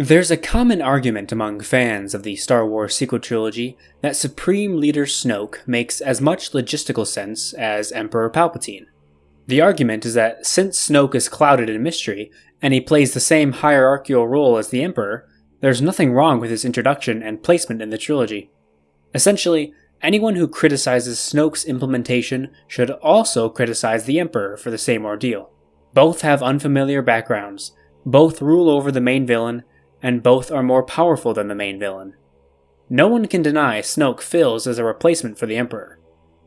There's a common argument among fans of the Star Wars sequel trilogy that Supreme Leader Snoke makes as much logistical sense as Emperor Palpatine. The argument is that since Snoke is clouded in mystery, and he plays the same hierarchical role as the Emperor, there's nothing wrong with his introduction and placement in the trilogy. Essentially, anyone who criticizes Snoke's implementation should also criticize the Emperor for the same ordeal. Both have unfamiliar backgrounds, both rule over the main villain, and both are more powerful than the main villain. No one can deny Snoke fills as a replacement for the Emperor.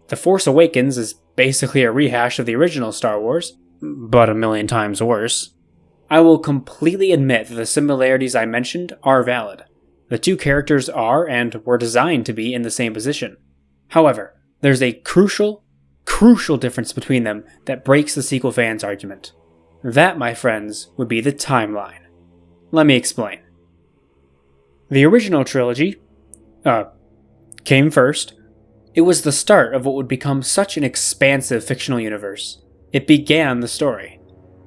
The Force Awakens is basically a rehash of the original Star Wars, but a million times worse. I will completely admit that the similarities I mentioned are valid. The two characters are and were designed to be in the same position. However, there's a crucial difference between them that breaks the sequel fans' argument. That, my friends, would be the timeline. Let me explain. The original trilogy, came first. It was the start of what would become such an expansive fictional universe. It began the story.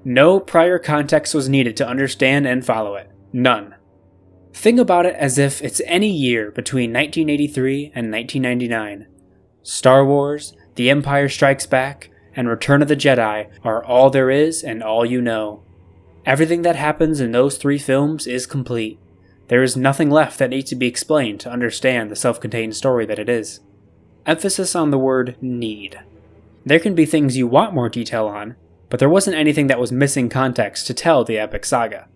No prior context was needed to understand and follow it. None. Think about it as if it's any year between 1983 and 1999. Star Wars, The Empire Strikes Back, and Return of the Jedi are all there is and all you know. Everything that happens in those three films is complete. There is nothing left that needs to be explained to understand the self-contained story that it is. Emphasis on the word need. There can be things you want more detail on, but there wasn't anything that was missing context to tell the epic saga.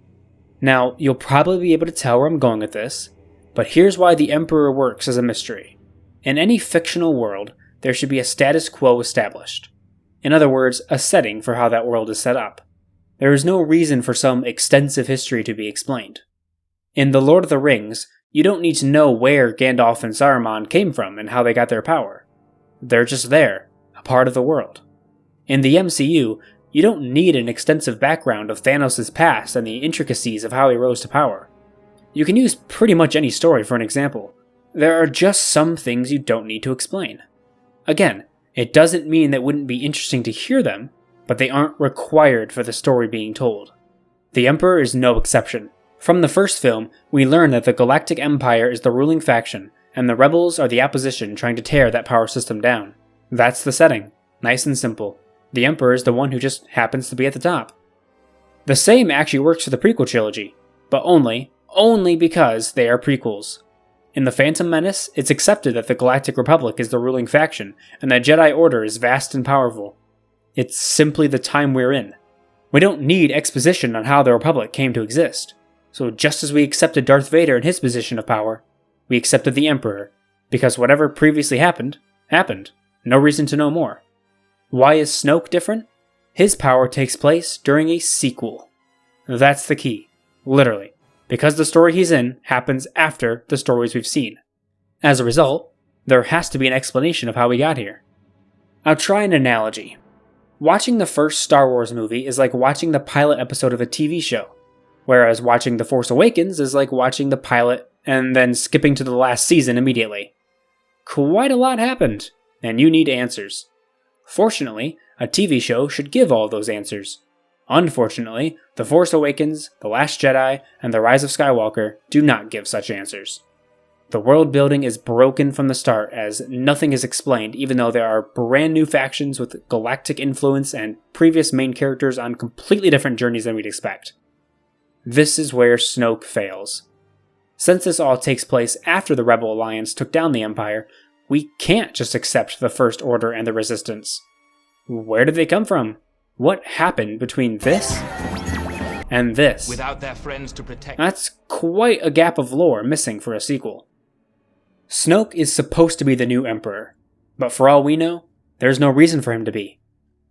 Now, you'll probably be able to tell where I'm going with this, but here's why the Emperor works as a mystery. In any fictional world, there should be a status quo established. In other words, a setting for how that world is set up. There is no reason for some extensive history to be explained. In The Lord of the Rings, you don't need to know where Gandalf and Saruman came from and how they got their power. They're just there, a part of the world. In the MCU, you don't need an extensive background of Thanos' past and the intricacies of how he rose to power. You can use pretty much any story for an example. There are just some things you don't need to explain. Again, it doesn't mean that it wouldn't be interesting to hear them, but they aren't required for the story being told. The Emperor is no exception. From the first film, we learn that the Galactic Empire is the ruling faction, and the rebels are the opposition trying to tear that power system down. That's the setting. Nice and simple. The Emperor is the one who just happens to be at the top. The same actually works for the prequel trilogy, but only because they are prequels. In The Phantom Menace, it's accepted that the Galactic Republic is the ruling faction, and that Jedi Order is vast and powerful. It's simply the time we're in. We don't need exposition on how the Republic came to exist. So just as we accepted Darth Vader in his position of power, we accepted the Emperor, because whatever previously happened, happened. No reason to know more. Why is Snoke different? His power takes place during a sequel. That's the key. Literally. Because the story he's in happens after the stories we've seen. As a result, there has to be an explanation of how we got here. I'll try an analogy. Watching the first Star Wars movie is like watching the pilot episode of a TV show, whereas watching The Force Awakens is like watching the pilot and then skipping to the last season immediately. Quite a lot happened, and you need answers. Fortunately, a TV show should give all those answers. Unfortunately, The Force Awakens, The Last Jedi, and The Rise of Skywalker do not give such answers. The world building is broken from the start as nothing is explained, even though there are brand new factions with galactic influence and previous main characters on completely different journeys than we'd expect. This is where Snoke fails. Since this all takes place after the Rebel Alliance took down the Empire, we can't just accept the First Order and the Resistance. Where did they come from? What happened between this and this? Without their friends to protect. That's quite a gap of lore missing for a sequel. Snoke is supposed to be the new Emperor, but for all we know, there's no reason for him to be.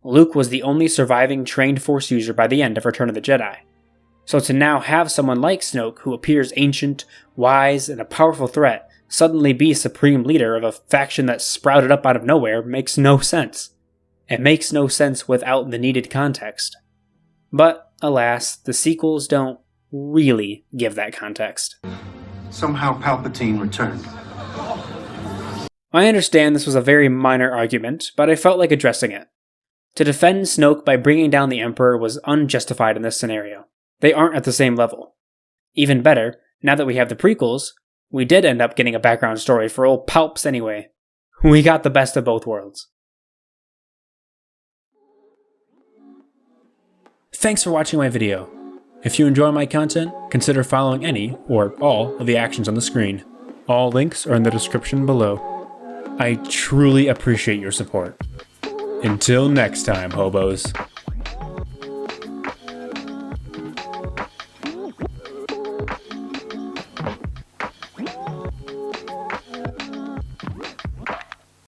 Luke was the only surviving trained Force user by the end of Return of the Jedi. So to now have someone like Snoke, who appears ancient, wise, and a powerful threat, suddenly be supreme leader of a faction that sprouted up out of nowhere makes no sense. It makes no sense without the needed context. But, alas, the sequels don't really give that context. Somehow Palpatine returned. I understand this was a very minor argument, but I felt like addressing it. To defend Snoke by bringing down the Emperor was unjustified in this scenario. They aren't at the same level. Even better, now that we have the prequels, we did end up getting a background story for old Palps anyway. We got the best of both worlds. Thanks for watching my video. If you enjoy my content, consider following any, or all, of the actions on the screen. All links are in the description below. I truly appreciate your support. Until next time, hobos.